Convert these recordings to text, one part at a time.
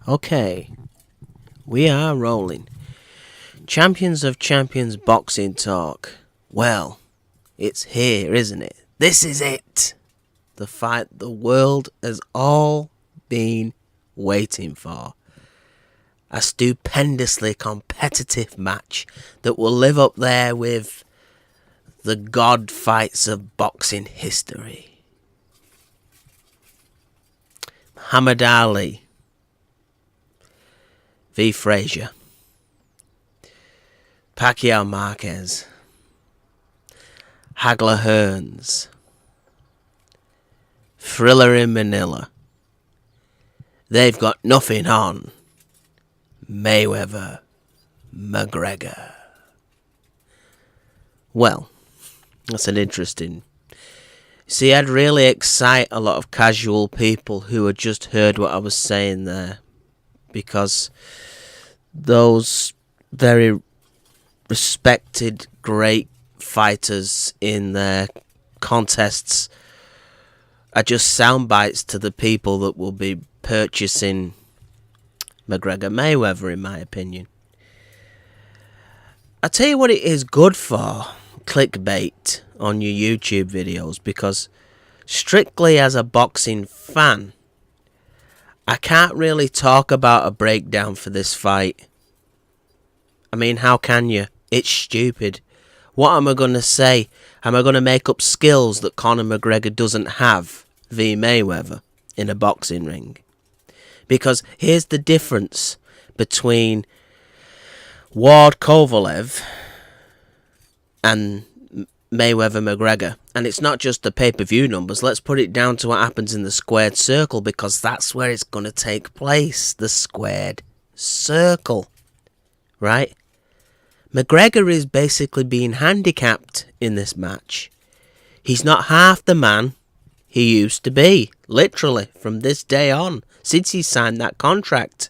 Okay, we are rolling. Champions of Champions boxing talk. Well, it's here, isn't it? This is it. The fight the world has all been waiting for. A stupendously competitive match that will live up there with the god fights of boxing history. Muhammad Ali v. Frazier. Pacquiao Marquez. Hagler Hearns. Thriller in Manila. They've got nothing on. Mayweather McGregor. Well, that's an interesting. See, I'd really excite a lot of casual people who had just heard what I was saying there, because those very respected, great fighters in their contests are just sound bites to the people that will be purchasing McGregor Mayweather, in my opinion. I tell you what it is good for, clickbait on your YouTube videos, because strictly as a boxing fan, I can't really talk about a breakdown for this fight. I mean, how can you? It's stupid. What am I going to say? Am I going to make up skills that Conor McGregor doesn't have v Mayweather in a boxing ring? Because here's the difference between Ward Kovalev and Mayweather McGregor. And it's not just the pay-per-view numbers. Let's put it down to what happens in the squared circle, because that's where it's going to take place. The squared circle. Right? McGregor is basically being handicapped in this match. He's not half the man he used to be. Literally, from this day on. Since he signed that contract.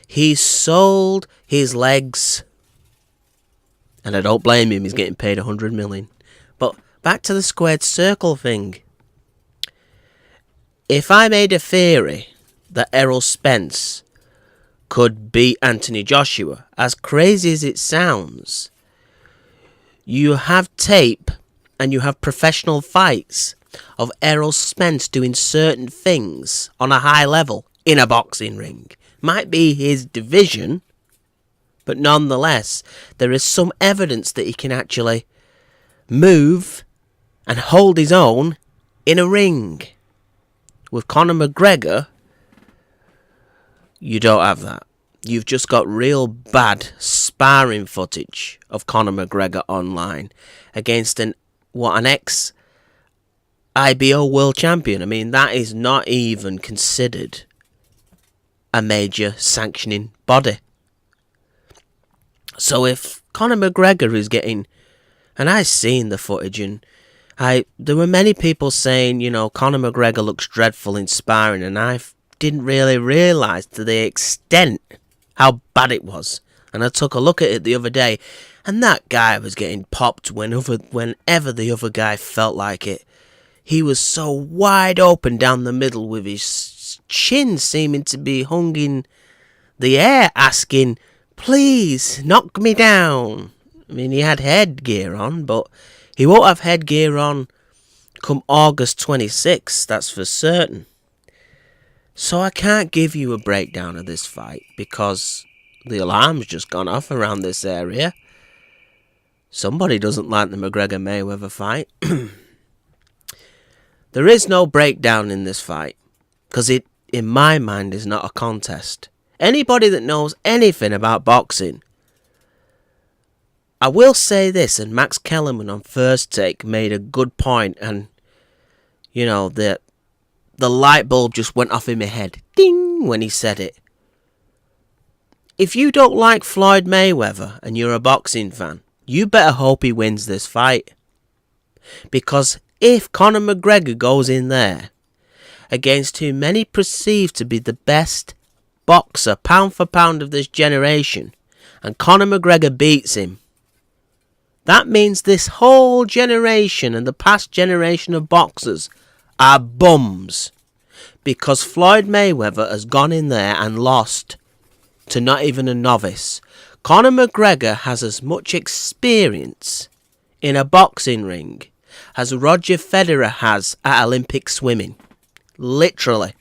He's sold his legs. And I don't blame him. He's getting paid 100 million. But back to the squared circle thing. If I made a theory that Errol Spence could beat Anthony Joshua, as crazy as it sounds, you have tape and you have professional fights of Errol Spence doing certain things on a high level in a boxing ring. Might be his division, but nonetheless, there is some evidence that he can actually move and hold his own in a ring. With Conor McGregor, you don't have that. You've just got real bad sparring footage of Conor McGregor online against an ex-IBO world champion. I mean, that is not even considered a major sanctioning body. So if Conor McGregor is getting, and I've seen the footage, and there were many people saying, Conor McGregor looks dreadful in sparring, and I didn't really realise to the extent how bad it was. And I took a look at it the other day, and that guy was getting popped whenever the other guy felt like it. He was so wide open down the middle, with his chin seeming to be hung in the air, asking, please, knock me down. I mean, he had headgear on, but he won't have headgear on come August 26th, that's for certain. So I can't give you a breakdown of this fight, because the alarm's just gone off around this area. Somebody doesn't like the McGregor-Mayweather fight. There is no breakdown in this fight, because it, in my mind, is not a contest. Anybody that knows anything about boxing, I will say this, and Max Kellerman on First Take made a good point, and the light bulb just went off in my head, ding, when he said it. If you don't like Floyd Mayweather and you're a boxing fan, you better hope he wins this fight. Because if Conor McGregor goes in there against who many perceive to be the best boxer pound for pound of this generation, and Conor McGregor beats him, that means this whole generation and the past generation of boxers are bums. because Floyd Mayweather has gone in there and lost to not even a novice. Conor McGregor has as much experience in a boxing ring as Roger Federer has at Olympic swimming. Literally.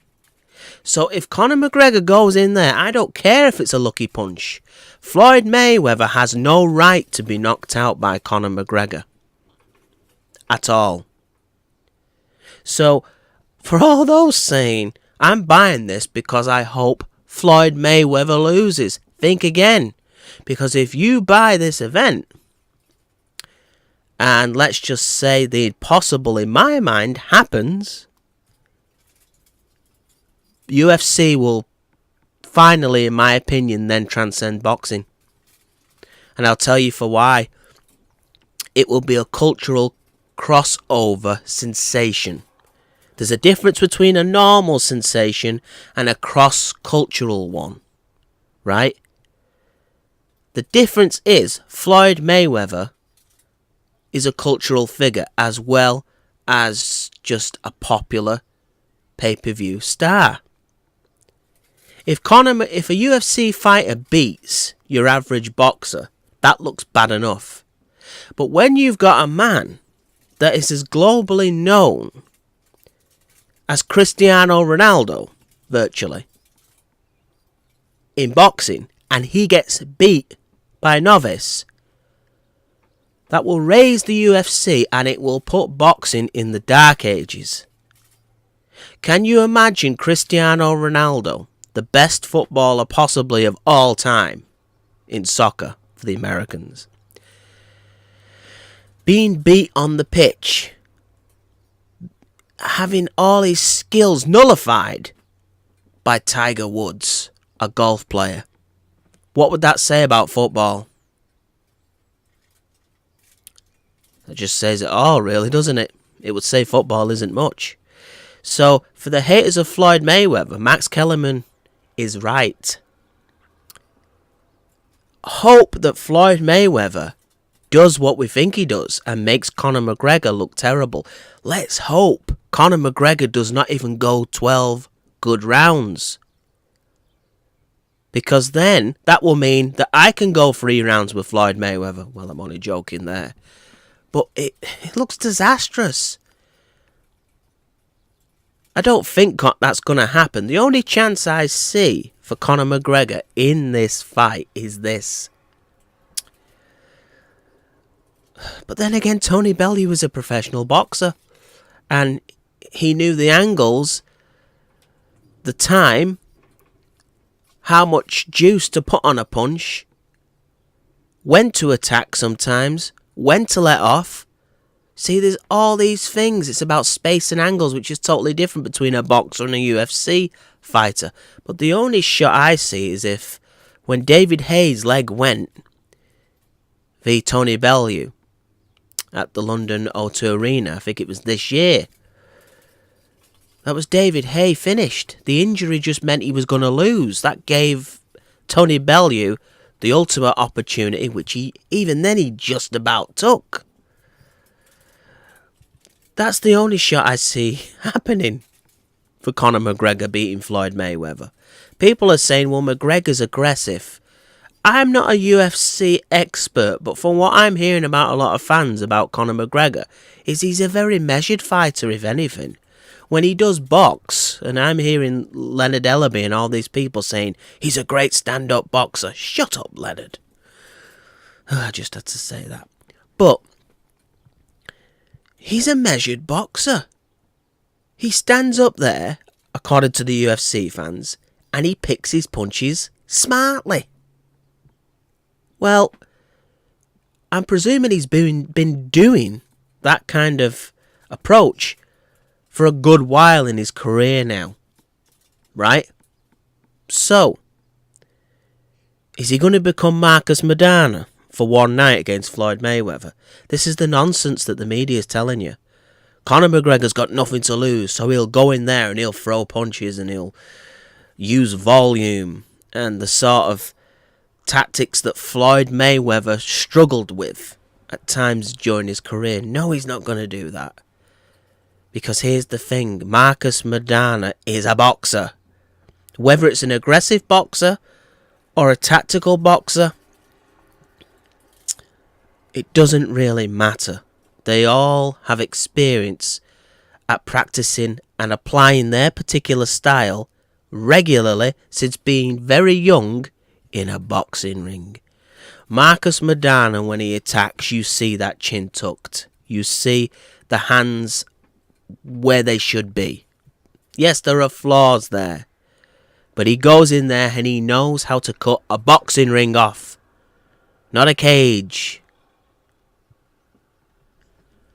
So if Conor McGregor goes in there, I don't care if it's a lucky punch. Floyd Mayweather has no right to be knocked out by Conor McGregor. At all. So, for all those saying, I'm buying this because I hope Floyd Mayweather loses, think again. Because if you buy this event, and let's just say the impossible in my mind happens, UFC will finally, in my opinion, then transcend boxing. And I'll tell you for why. It will be a cultural crossover sensation. There's a difference between a normal sensation and a cross-cultural one. Right? The difference is Floyd Mayweather is a cultural figure as well as just a popular pay-per-view star. If a UFC fighter beats your average boxer, that looks bad enough. But when you've got a man that is as globally known as Cristiano Ronaldo, virtually, in boxing, and he gets beat by a novice, that will raise the UFC and it will put boxing in the dark ages. Can you imagine Cristiano Ronaldo, the best footballer possibly of all time in soccer for the Americans, being beat on the pitch, having all his skills nullified by Tiger Woods, a golf player? What would that say about football? That just says it all, really, doesn't it? It would say football isn't much. So, for the haters of Floyd Mayweather, Max Kellerman is right. Hope that Floyd Mayweather does what we think he does and makes Conor McGregor look terrible. Let's hope Conor McGregor does not even go 12 good rounds. Because then that will mean that I can go 3 rounds with Floyd Mayweather. Well, I'm only joking there. But it looks disastrous. I don't think that's going to happen. The only chance I see for Conor McGregor in this fight is this. But then again, Tony Bellew was a professional boxer. And he knew the angles, the time, how much juice to put on a punch, when to attack sometimes, when to let off. See, there's all these things. It's about space and angles, which is totally different between a boxer and a UFC fighter. But the only shot I see is if when David Hayes' leg went v Tony Bellew at the London O2 Arena, I think it was this year. That was David Hay finished. The injury just meant he was going to lose. That gave Tony Bellew the ultimate opportunity, which even then he just about took. That's the only shot I see happening for Conor McGregor beating Floyd Mayweather. People are saying, well, McGregor's aggressive. I'm not a UFC expert, but from what I'm hearing about a lot of fans about Conor McGregor, is he's a very measured fighter, if anything. When he does box, and I'm hearing Leonard Ellaby and all these people saying, he's a great stand-up boxer. Shut up, Leonard. I just had to say that. But he's a measured boxer. He stands up there, according to the UFC fans, and he picks his punches smartly. Well, I'm presuming he's been doing that kind of approach for a good while in his career now. Right? So, is he going to become Marcus Maidana for one night against Floyd Mayweather? This is the nonsense that the media is telling you. Conor McGregor's got nothing to lose, so he'll go in there and he'll throw punches and he'll use volume and the sort of tactics that Floyd Mayweather struggled with at times during his career. No, he's not going to do that. Because here's the thing, Marcus Maidana is a boxer. Whether it's an aggressive boxer or a tactical boxer, it doesn't really matter. They all have experience at practicing and applying their particular style regularly since being very young in a boxing ring. Marcus Maidana, when he attacks, you see that chin tucked. You see the hands where they should be. Yes, there are flaws there, but he goes in there and he knows how to cut a boxing ring off, not a cage.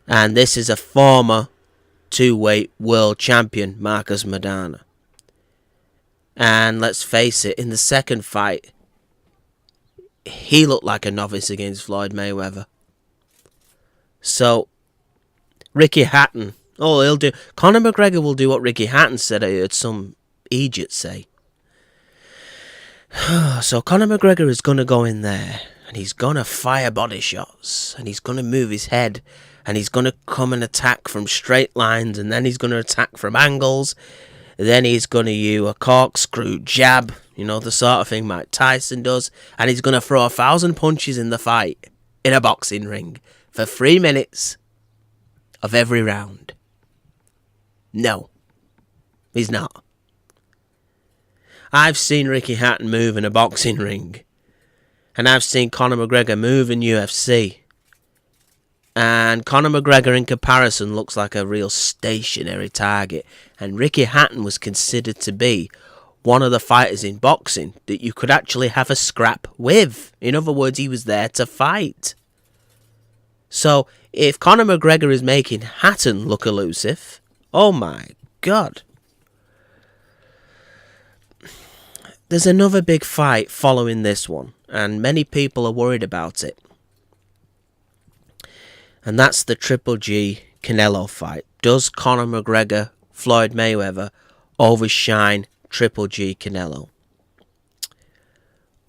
And this is a former two-weight world champion, Marcus Maidana. And let's face it, in the second fight, he looked like a novice against Floyd Mayweather. So, Ricky Hatton, he'll do. Conor McGregor will do what Ricky Hatton said. I heard some idiot say. So Conor McGregor is going to go in there and he's going to fire body shots and he's going to move his head and he's going to come and attack from straight lines and then he's going to attack from angles. Then he's going to use a corkscrew jab, the sort of thing Mike Tyson does, and he's going to throw 1,000 punches in the fight in a boxing ring for 3 minutes of every round. No, he's not. I've seen Ricky Hatton move in a boxing ring. And I've seen Conor McGregor move in UFC. And Conor McGregor in comparison looks like a real stationary target. And Ricky Hatton was considered to be one of the fighters in boxing that you could actually have a scrap with. In other words, he was there to fight. So, if Conor McGregor is making Hatton look elusive, oh my God. There's another big fight following this one, and many people are worried about it. And that's the Triple G Canelo fight. Does Conor McGregor, Floyd Mayweather, overshine Triple G Canelo?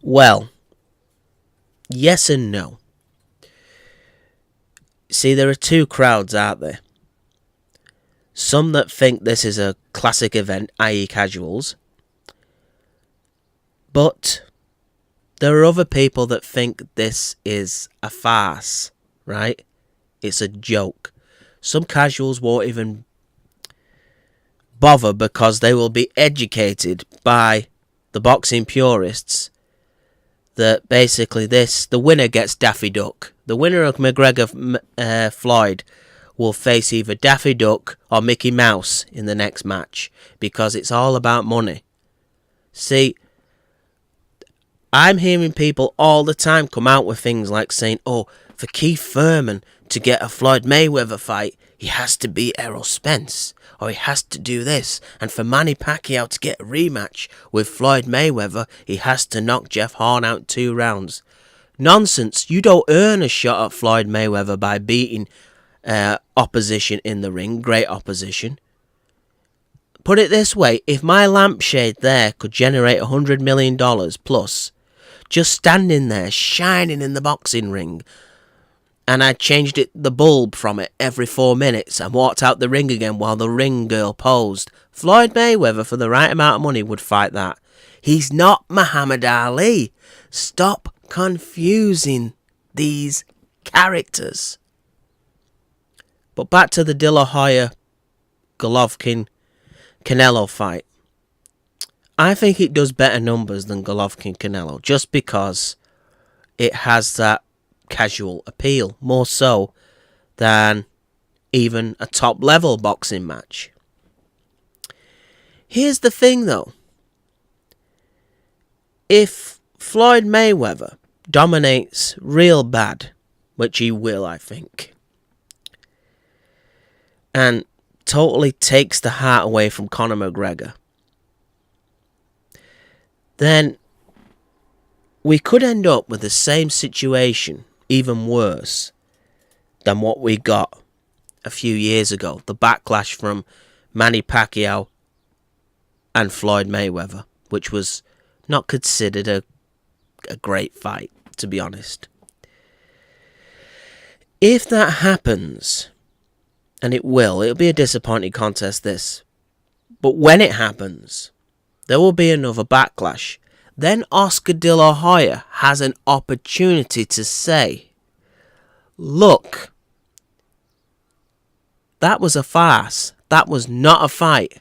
Well, yes and no. See, there are two crowds out there. Some that think this is a classic event, i.e. casuals. But there are other people that think this is a farce, right? It's a joke. Some casuals won't even bother because they will be educated by the boxing purists that basically the winner gets Daffy Duck. The winner of McGregor Floyd will face either Daffy Duck or Mickey Mouse in the next match because it's all about money. See, I'm hearing people all the time come out with things like saying, for Keith Thurman to get a Floyd Mayweather fight, he has to beat Errol Spence, or he has to do this. And for Manny Pacquiao to get a rematch with Floyd Mayweather, he has to knock Jeff Horn out in 2 rounds. Nonsense. You don't earn a shot at Floyd Mayweather by beating opposition in the ring, great opposition. Put it this way, if my lampshade there could generate $100 million plus, just standing there, shining in the boxing ring, and I changed the bulb from it every 4 minutes and walked out the ring again while the ring girl posed, Floyd Mayweather, for the right amount of money, would fight that. He's not Muhammad Ali. Stop confusing these characters. But back to the De La Hoya Golovkin Canelo fight. I think it does better numbers than Golovkin Canelo just because it has that casual appeal, more so than even a top level boxing match. Here's the thing though. If Floyd Mayweather dominates real bad, which he will, I think, and totally takes the heart away from Conor McGregor, then we could end up with the same situation, even worse than what we got a few years ago. The backlash from Manny Pacquiao and Floyd Mayweather, which was not considered a great fight, to be honest. If that happens, And it'll be a disappointing contest, this. But when it happens, there will be another backlash. Then Oscar De La Hoya has an opportunity to say, look, that was a farce. That was not a fight.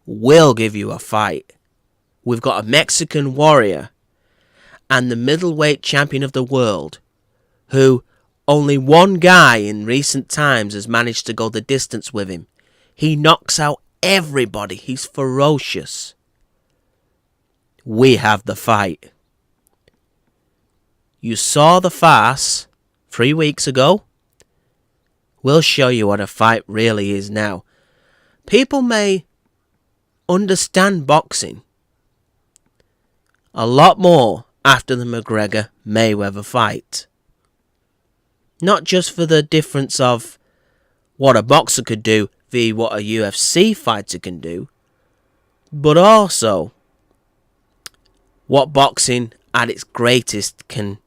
We'll give you a fight. We've got a Mexican warrior and the middleweight champion of the world, who only one guy in recent times has managed to go the distance with him. He knocks out everybody. He's ferocious. We have the fight. You saw the farce 3 weeks ago. We'll show you what a fight really is now. People may understand boxing a lot more after the McGregor-Mayweather fight. Not just for the difference of what a boxer could do vs what a UFC fighter can do, but also what boxing at its greatest can,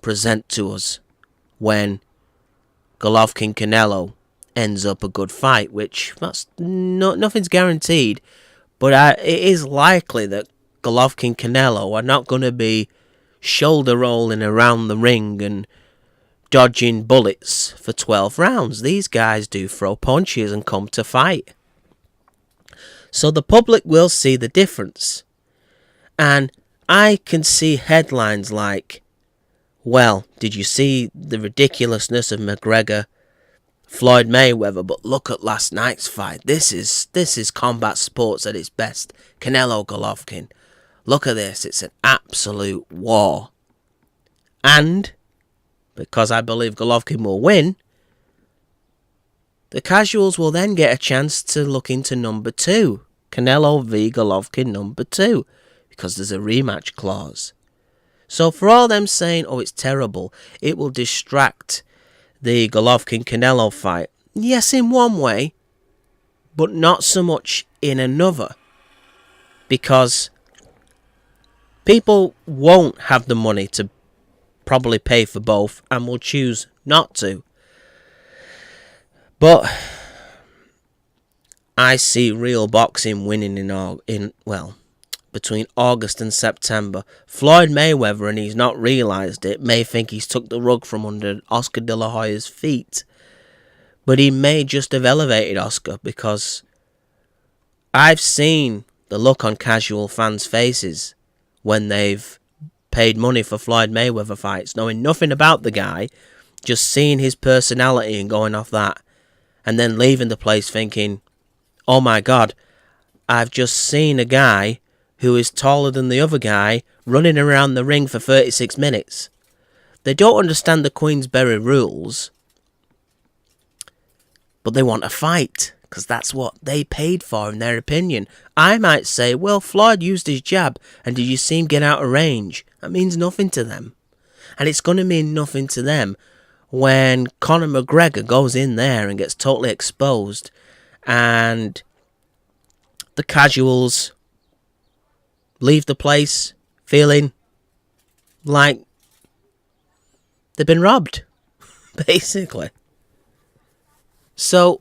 present to us when Golovkin-Canelo ends up a good fight, which nothing's guaranteed, but it is likely that Golovkin-Canelo are not going to be shoulder rolling around the ring and dodging bullets for 12 rounds. These guys do throw punches and come to fight. So the public will see the difference. And I can see headlines like, well, did you see the ridiculousness of McGregor, Floyd Mayweather, but look at last night's fight. This is combat sports at its best. Canelo Golovkin. Look at this. It's an absolute war. And because I believe Golovkin will win, the casuals will then get a chance to look into number 2. Canelo v Golovkin number 2. Because there's a rematch clause. So for all them saying, oh, it's terrible, it will distract the Golovkin-Canelo fight. Yes, in one way, but not so much in another. Because people won't have the money to probably pay for both and will choose not to. But I see real boxing winning between August and September. Floyd Mayweather, and he's not realised it, may think he's took the rug from under Oscar De La Hoya's feet. But he may just have elevated Oscar, because I've seen the look on casual fans' faces when they've paid money for Floyd Mayweather fights, knowing nothing about the guy, just seeing his personality and going off that, and then leaving the place thinking, oh my God, I've just seen a guy who is taller than the other guy running around the ring for 36 minutes. They don't understand the Queensberry rules, but they want a fight, because that's what they paid for in their opinion. I might say, well, Floyd used his jab, and did you see him get out of range? That means nothing to them. And it's going to mean nothing to them when Conor McGregor goes in there and gets totally exposed, and the casuals leave the place feeling like they've been robbed, basically. So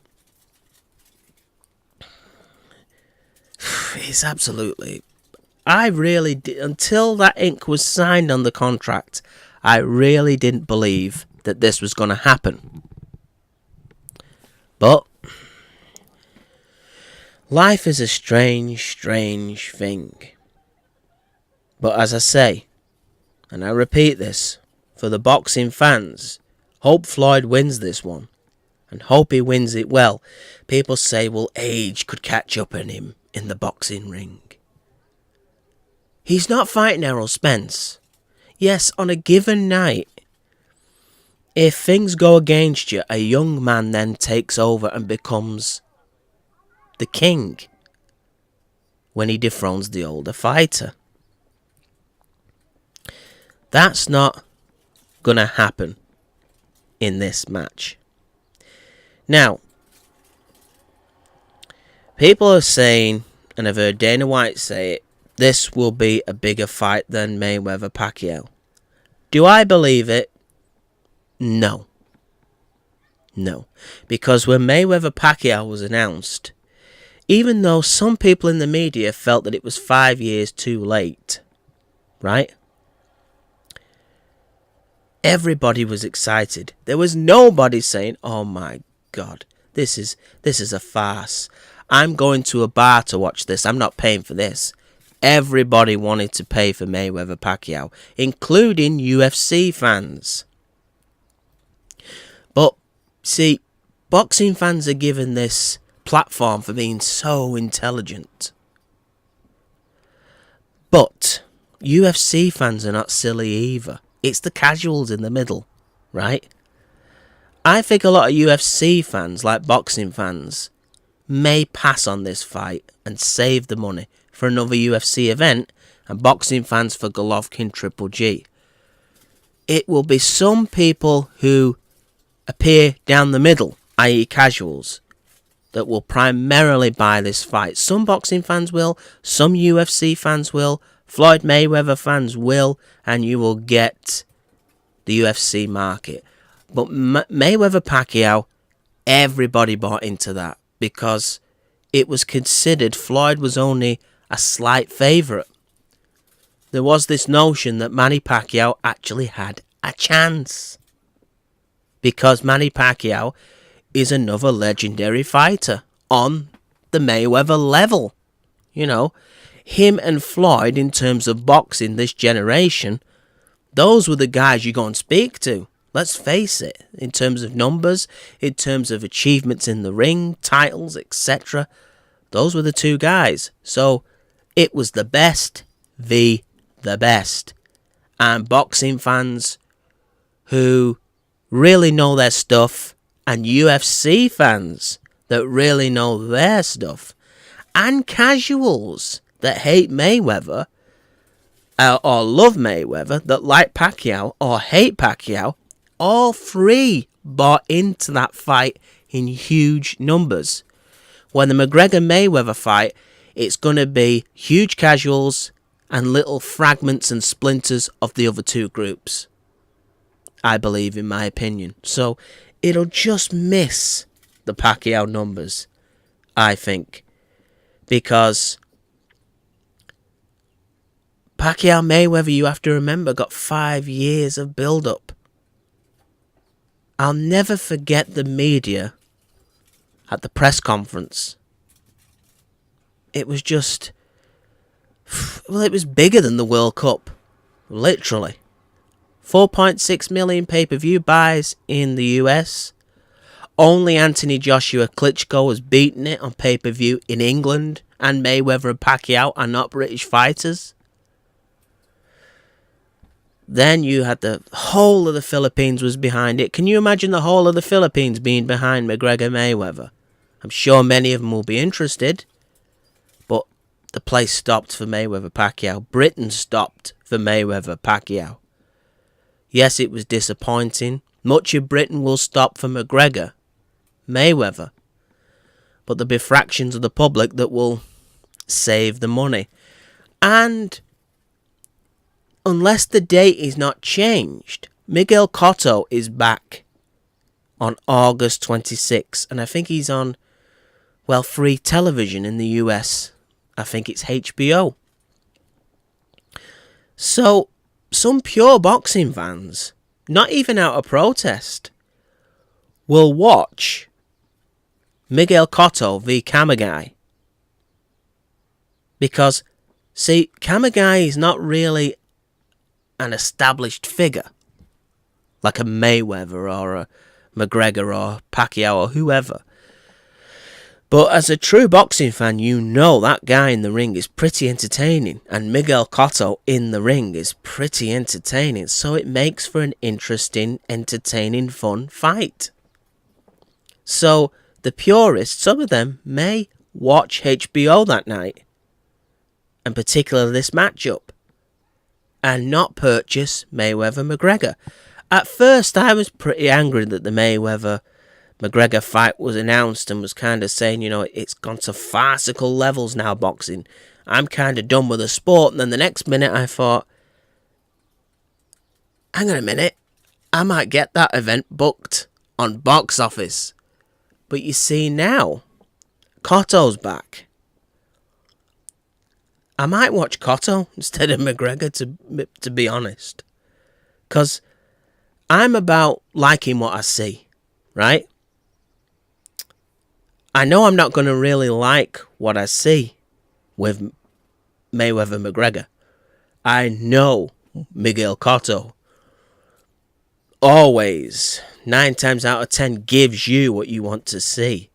it's absolutely... I really did, until that ink was signed on the contract, I really didn't believe that this was going to happen. But life is a strange, strange thing. But as I say, and I repeat this, for the boxing fans, hope Floyd wins this one. And hope he wins it well. People say, well, age could catch up on him in the boxing ring. He's not fighting Errol Spence. Yes, on a given night, if things go against you, a young man then takes over and becomes the king when he dethrones the older fighter. That's not going to happen in this match. Now, people are saying, and I've heard Dana White say it, this will be a bigger fight than Mayweather-Pacquiao. Do I believe it? No. No. Because when Mayweather-Pacquiao was announced, even though some people in the media felt that it was 5 years too late, right? Everybody was excited. There was nobody saying, "Oh my God, this is a farce. I'm going to a bar to watch this. I'm not paying for this." Everybody wanted to pay for Mayweather-Pacquiao, including UFC fans. But, see, boxing fans are given this platform for being so intelligent. But UFC fans are not silly either. It's the casuals in the middle, right? I think a lot of UFC fans, like boxing fans, may pass on this fight and save the money for another UFC event, and boxing fans for Golovkin Triple G. It will be some people who appear down the middle, i.e. casuals, that will primarily buy this fight. Some boxing fans will, some UFC fans will, Floyd Mayweather fans will, and you will get the UFC market. But Mayweather-Pacquiao, everybody bought into that because it was considered Floyd was only a slight favourite. There was this notion that Manny Pacquiao actually had a chance because Manny Pacquiao is another legendary fighter on the Mayweather level. You know, him and Floyd, in terms of boxing this generation, those were the guys you go and speak to. Let's face it, in terms of numbers, in terms of achievements in the ring, titles, etc. Those were the two guys. So it was the best v the best. And boxing fans who really know their stuff, and UFC fans that really know their stuff, and casuals that hate Mayweather or love Mayweather, that like Pacquiao or hate Pacquiao, all three bought into that fight in huge numbers. When the McGregor-Mayweather fight, it's going to be huge casuals and little fragments and splinters of the other two groups, I believe, in my opinion. So it'll just miss the Pacquiao numbers, I think, because Pacquiao-Mayweather, you have to remember, got 5 years of build-up. I'll never forget the media at the press conference. It was just, well, it was bigger than the World Cup, literally. 4.6 million pay-per-view buys in the US. Only Anthony Joshua Klitschko has beaten it on pay-per-view in England, and Mayweather and Pacquiao are not British fighters. Then you had the whole of the Philippines was behind it. Can you imagine the whole of the Philippines being behind McGregor-Mayweather? I'm sure many of them will be interested, but the place stopped for Mayweather-Pacquiao. Britain stopped for Mayweather-Pacquiao. Yes, it was disappointing. Much of Britain will stop for McGregor-Mayweather, but there'll be fractions of the public that will save the money. And unless the date is not changed, Miguel Cotto is back on August 26th, and I think he's on, well, free television in the US. I think it's HBO. So some pure boxing fans, not even out of protest, will watch Miguel Cotto v Kamagai. Because, see, Kamagai is not really an established figure like a Mayweather or a McGregor or Pacquiao or whoever. But as a true boxing fan, you know that guy in the ring is pretty entertaining, and Miguel Cotto in the ring is pretty entertaining, so it makes for an interesting, entertaining, fun fight. So the purists, some of them, may watch HBO that night, and particularly this matchup, and not purchase Mayweather-McGregor. At first, I was pretty angry that the Mayweather-McGregor fight was announced and was kind of saying, you know, it's gone to farcical levels now, boxing. I'm kind of done with the sport. And then the next minute I thought, hang on a minute, I might get that event booked on box office. But you see now, Cotto's back. I might watch Cotto instead of McGregor, to be honest. Because I'm about liking what I see, right? I know I'm not going to really like what I see with Mayweather McGregor. I know Miguel Cotto always, 9 times out of 10, gives you what you want to see.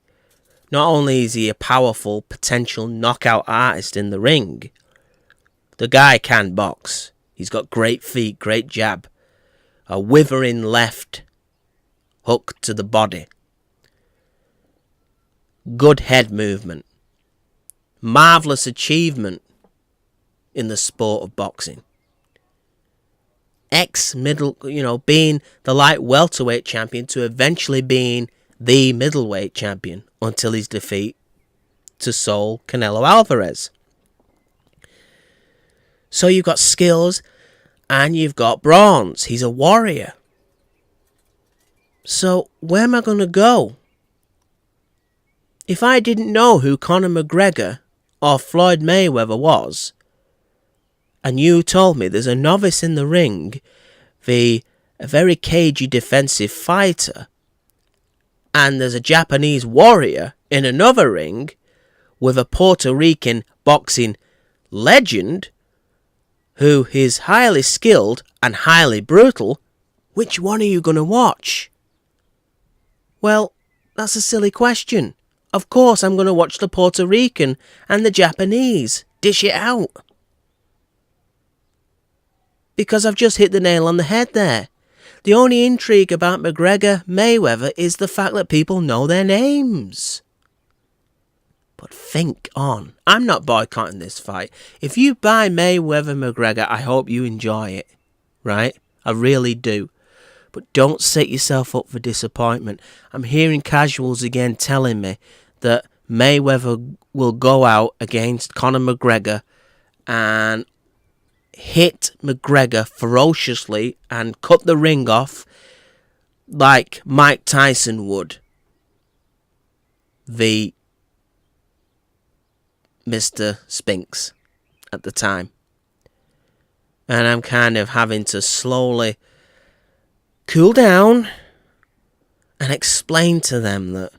Not only is he a powerful potential knockout artist in the ring, the guy can box. He's got great feet, great jab, a withering left hook to the body, good head movement, marvellous achievement in the sport of boxing. Ex-middle, being the light welterweight champion to eventually being the middleweight champion until his defeat to Saul Canelo Alvarez. So you've got skills and you've got bronze. He's a warrior. So where am I going to go? If I didn't know who Conor McGregor or Floyd Mayweather was, and you told me there's a novice in the ring, a very cagey defensive fighter, and there's a Japanese warrior in another ring with a Puerto Rican boxing legend who is highly skilled and highly brutal, which one are you going to watch? Well, that's a silly question. Of course I'm going to watch the Puerto Rican and the Japanese. Dish it out. Because I've just hit the nail on the head there. The only intrigue about McGregor Mayweather is the fact that people know their names. But think on. I'm not boycotting this fight. If you buy Mayweather McGregor, I hope you enjoy it. Right? I really do. But don't set yourself up for disappointment. I'm hearing casuals again telling me that Mayweather will go out against Conor McGregor and hit McGregor ferociously and cut the ring off like Mike Tyson would the Mr. Spinks at the time. And I'm kind of having to slowly cool down and explain to them that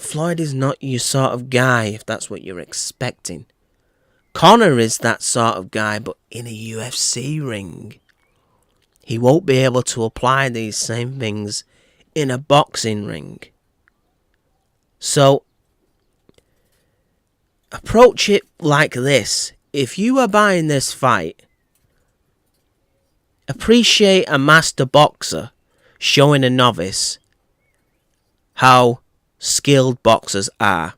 Floyd is not your sort of guy, if that's what you're expecting. Conor is that sort of guy, but in a UFC ring. He won't be able to apply these same things in a boxing ring. So, approach it like this. If you are buying this fight, appreciate a master boxer showing a novice how skilled boxers are.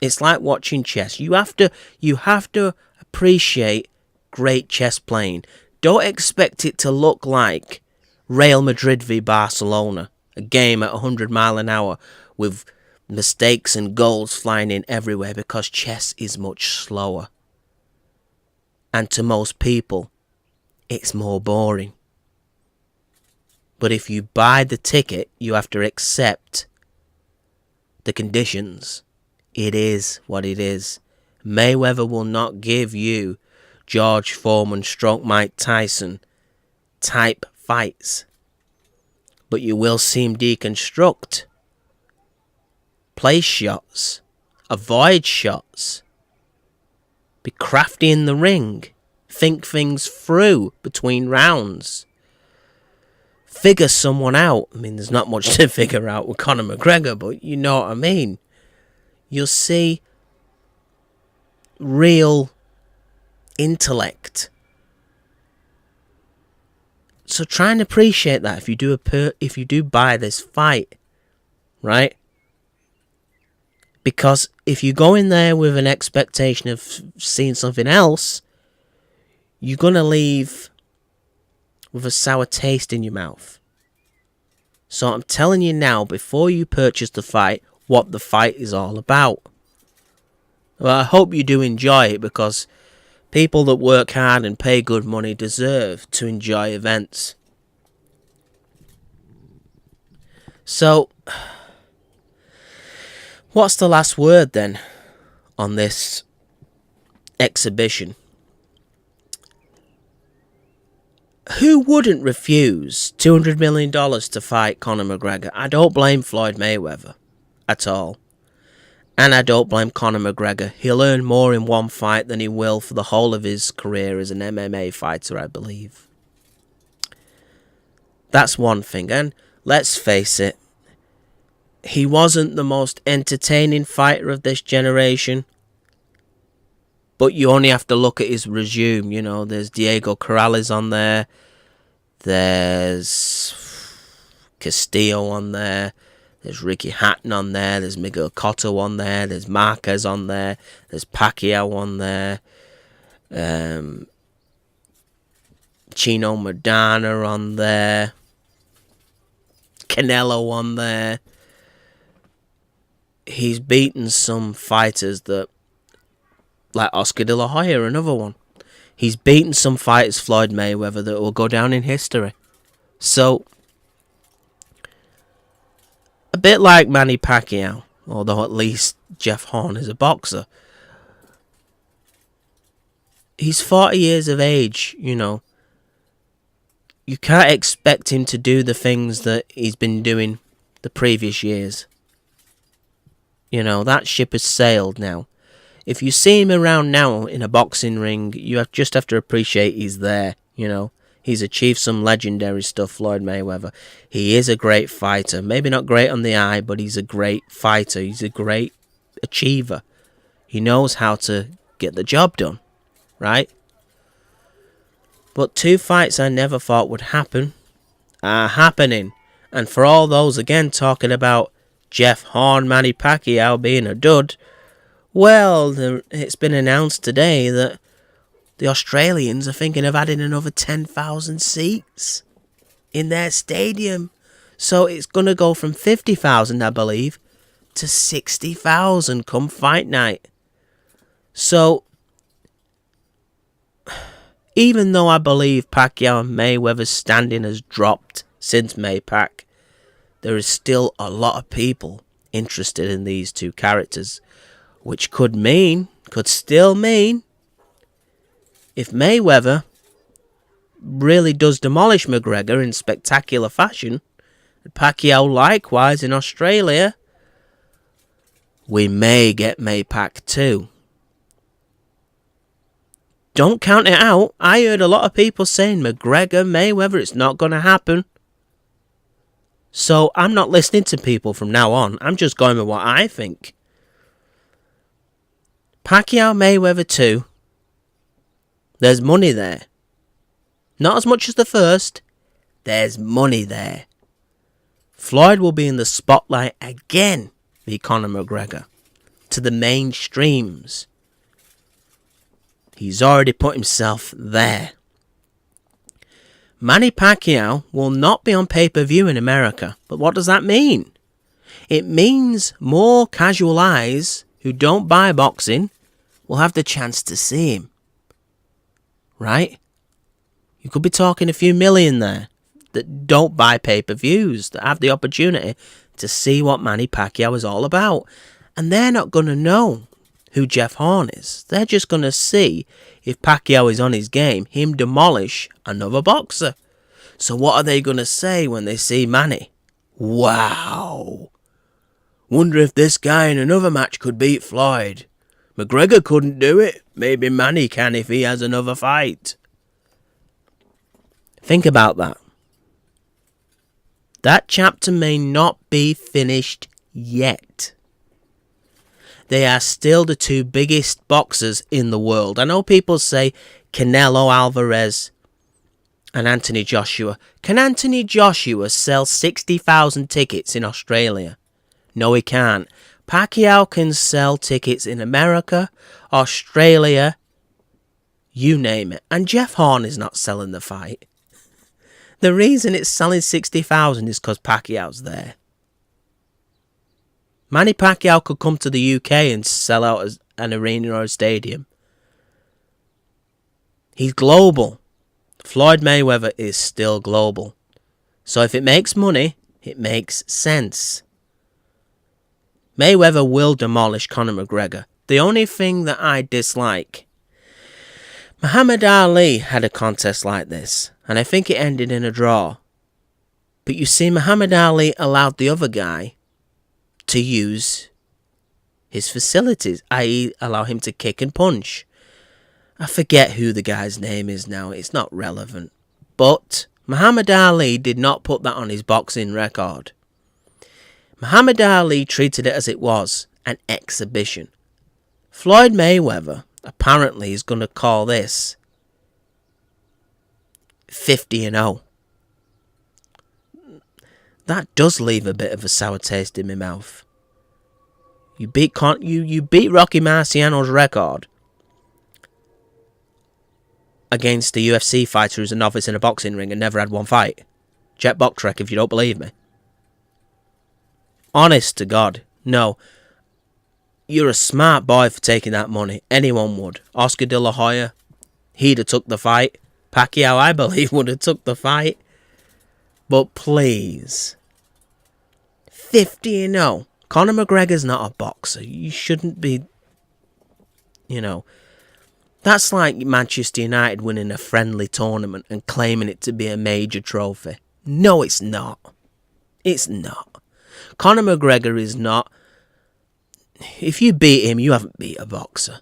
It's like watching chess. You have to appreciate great chess playing. Don't expect it to look like Real Madrid v Barcelona, a game at 100 miles an hour with mistakes and goals flying in everywhere, because chess is much slower. And to most people, it's more boring. But if you buy the ticket, you have to accept the conditions. It is what it is. Mayweather will not give you George Foreman stroke Mike Tyson type fights. But you will see him deconstruct. Place shots. Avoid shots. Be crafty in the ring. Think things through between rounds. Figure someone out. I mean, there's not much to figure out with Conor McGregor, but you know what I mean. You'll see real intellect. So try and appreciate that if you do buy this fight, right? Because if you go in there with an expectation of seeing something else, you're gonna leave with a sour taste in your mouth. So I'm telling you now, before you purchase the fight, what the fight is all about. Well, I hope you do enjoy it, because people that work hard and pay good money deserve to enjoy events. So, what's the last word then on this exhibition? Who wouldn't refuse $200 million to fight Conor McGregor? I don't blame Floyd Mayweather at all. And I don't blame Conor McGregor. He'll earn more in one fight than he will for the whole of his career as an MMA fighter, I believe. That's one thing. And let's face it, he wasn't the most entertaining fighter of this generation. But you only have to look at his resume. You know, there's Diego Corrales on there. There's Castillo on there. There's Ricky Hatton on there. There's Miguel Cotto on there. There's Marquez on there. There's Pacquiao on there. Chino Maidana on there. Canelo on there. He's beaten some fighters that, like Oscar De La Hoya, another one. He's beaten some fighters, Floyd Mayweather, that will go down in history. So, a bit like Manny Pacquiao, although at least Jeff Horn is a boxer. He's 40 years of age, you know. You can't expect him to do the things that he's been doing the previous years. You know, that ship has sailed now. If you see him around now in a boxing ring, you just have to appreciate he's there, you know. He's achieved some legendary stuff, Floyd Mayweather. He is a great fighter. Maybe not great on the eye, but he's a great fighter. He's a great achiever. He knows how to get the job done, right? But two fights I never thought would happen are happening. And for all those, again, talking about Jeff Horn, Manny Pacquiao being a dud, well, it's been announced today that the Australians are thinking of adding another 10,000 seats in their stadium. So it's going to go from 50,000, I believe, to 60,000 come fight night. So, even though I believe Pacquiao and Mayweather's standing has dropped since Maypac, there is still a lot of people interested in these two characters. Which could still mean, if Mayweather really does demolish McGregor in spectacular fashion, and Pacquiao likewise in Australia, we may get Maypac too. Don't count it out. I heard a lot of people saying McGregor, Mayweather, it's not going to happen. So I'm not listening to people from now on. I'm just going with what I think. Pacquiao, Mayweather 2. There's money there. Not as much as the first. There's money there. Floyd will be in the spotlight again with Conor McGregor. To the mainstreams. He's already put himself there. Manny Pacquiao will not be on pay-per-view in America. But what does that mean? It means more casual eyes who don't buy boxing will have the chance to see him. Right? You could be talking a few million there that don't buy pay-per-views, that have the opportunity to see what Manny Pacquiao is all about. And they're not going to know who Jeff Horn is. They're just going to see, if Pacquiao is on his game, him demolish another boxer. So what are they going to say when they see Manny? Wow! Wonder if this guy in another match could beat Floyd. McGregor couldn't do it. Maybe Manny can if he has another fight. Think about that. That chapter may not be finished yet. They are still the two biggest boxers in the world. I know people say Canelo Alvarez and Anthony Joshua. Can Anthony Joshua sell 60,000 tickets in Australia? No, he can't. Pacquiao can sell tickets in America, Australia, you name it. And Jeff Horn is not selling the fight. The reason it's selling 60,000 is because Pacquiao's there. Manny Pacquiao could come to the UK and sell out an arena or a stadium. He's global. Floyd Mayweather is still global. So if it makes money, It makes sense. Mayweather will demolish Conor McGregor. The only thing that I dislike, Muhammad Ali had a contest like this, and I think it ended in a draw. But you see, Muhammad Ali allowed the other guy to use his facilities, i.e. allow him to kick and punch. I forget who the guy's name is now, it's not relevant. But Muhammad Ali did not put that on his boxing record. Muhammad Ali treated it as it was, an exhibition. Floyd Mayweather apparently is going to call this 50-0. That does leave a bit of a sour taste in my mouth. You beat Rocky Marciano's record against a UFC fighter who's a novice in a boxing ring and never had one fight. Check BoxRec if you don't believe me. Honest to God, no. You're a smart boy for taking that money. Anyone would. Oscar De La Hoya, he'd have took the fight. Pacquiao, I believe, would have took the fight. But please, 50-0. Conor McGregor's not a boxer. You shouldn't be, That's like Manchester United winning a friendly tournament and claiming it to be a major trophy. No, it's not. It's not. Conor McGregor is not. If you beat him, you haven't beat a boxer.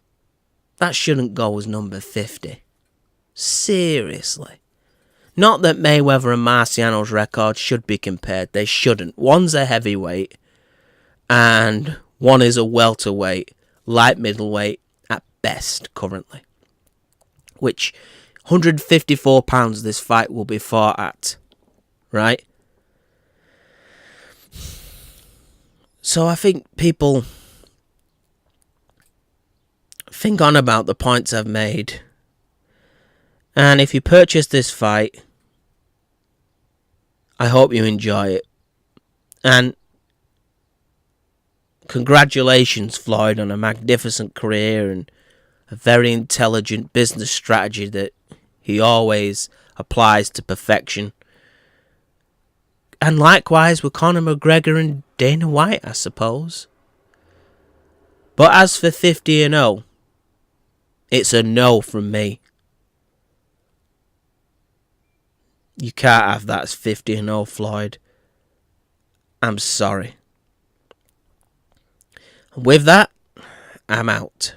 That shouldn't go as number 50. Seriously. Not that Mayweather and Marciano's records should be compared. They shouldn't. One's a heavyweight and one is a welterweight, light middleweight at best currently. Which 154 pounds this fight will be fought at. Right? So I think people think on about the points I've made. And if you purchase this fight, I hope you enjoy it. And congratulations, Floyd, on a magnificent career and a very intelligent business strategy that he always applies to perfection. And likewise with Conor McGregor and Dana White, I suppose. But as for 50-0, it's a no from me. You can't have that as 50-0, Floyd. I'm sorry. With that, I'm out.